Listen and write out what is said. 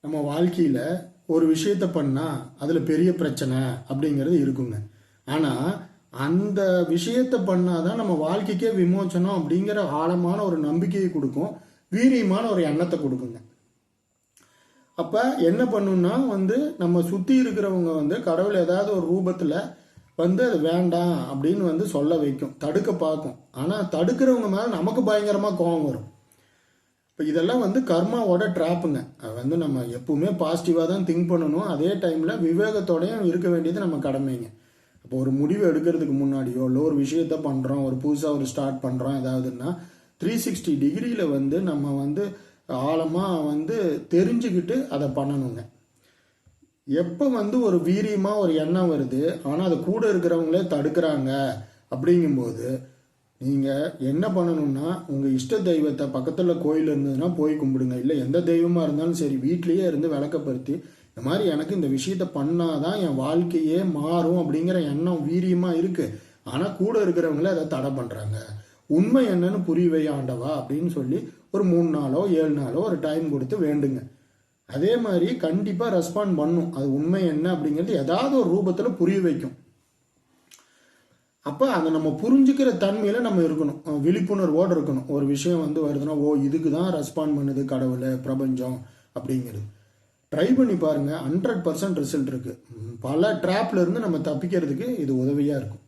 நம்ம வாழ்க்கையில் ஒரு விஷயத்தை பண்ணால் அதில் பெரிய பிரச்சனை அப்படிங்கிறது இருக்குங்க. ஆனால் அந்த விஷயத்தை பண்ணாதான் நம்ம வாழ்க்கைக்கே விமோச்சனம் அப்படிங்கிற ஆழமான ஒரு நம்பிக்கையை கொடுக்கும், வீரியமான ஒரு எண்ணத்தை கொடுக்குங்க. அப்போ என்ன பண்ணுன்னா நம்ம சுற்றி இருக்கிறவங்க கடவுள் ஏதாவது ஒரு ரூபத்தில் அது வேண்டாம் அப்படின்னு சொல்ல வைக்கும், தடுக்க பார்க்கும். ஆனால் தடுக்கிறவங்க மேலே நமக்கு பயங்கரமாக கோபம் வரும். இப்போ இதெல்லாம் கர்மாவோட ட்ராப்புங்க. அது நம்ம எப்பவுமே பாசிட்டிவாக தான் திங்க் பண்ணணும். அதே டைமில் விவேகத்தோடையும் இருக்க வேண்டியது நம்ம கடமைங்க. அப்போ ஒரு முடிவு எடுக்கிறதுக்கு முன்னாடியோ இல்லை ஒரு விஷயத்த பண்ணுறோம், ஒரு புதுசாக ஒரு ஸ்டார்ட் பண்ணுறோம் ஏதாவதுன்னா 360 டிகிரியில் நம்ம ஆழமாக தெரிஞ்சுக்கிட்டு அதை பண்ணணுங்க. எப்போ ஒரு வீரியமாக ஒரு எண்ணம் வருது ஆனால் அது கூட இருக்கிறவங்களே தடுக்கிறாங்க அப்படிங்கும்போது நீங்கள் என்ன பண்ணணும்னா உங்கள் இஷ்ட தெய்வத்தை பக்கத்தில் கோயில் இருந்ததுன்னா போய் கும்பிடுங்க. இல்லை எந்த தெய்வமாக இருந்தாலும் சரி வீட்லேயே இருந்து விளக்கப்படுத்தி இந்த மாதிரி எனக்கு இந்த விஷயத்த பண்ணாதான் என் வாழ்க்கையே மாறும் அப்படிங்கிற எண்ணம் வீரியமாக இருக்குது. ஆனால் கூட இருக்கிறவங்களே அதை தடை பண்ணுறாங்க. உண்மை என்னன்னு புரியவை ஆண்டவா அப்படின்னு சொல்லி ஒரு 3 நாளோ 7 நாளோ ஒரு டைம் கொடுத்து வேண்டுங்க. அதே மாதிரி கண்டிப்பாக ரெஸ்பாண்ட் பண்ணும். அது உண்மை என்ன அப்படிங்கிறது ஏதாவது ஒரு ரூபத்தில் புரிய வைக்கும். அப்போ அதை நம்ம புரிஞ்சுக்கிற தன்மையில் நம்ம இருக்கணும், விழிப்புணர்வோடு இருக்கணும். ஒரு விஷயம் வருதுன்னா ஓ இதுக்கு தான் ரெஸ்பாண்ட் பண்ணுது கடவுள் பிரபஞ்சம் அப்படிங்கிறது. ட்ரை பண்ணி பாருங்கள், 100% ரிசல்ட் இருக்குது. பல ட்ராப்ல இருந்து நம்ம தப்பிக்கிறதுக்கு இது உதவியாக இருக்கும்.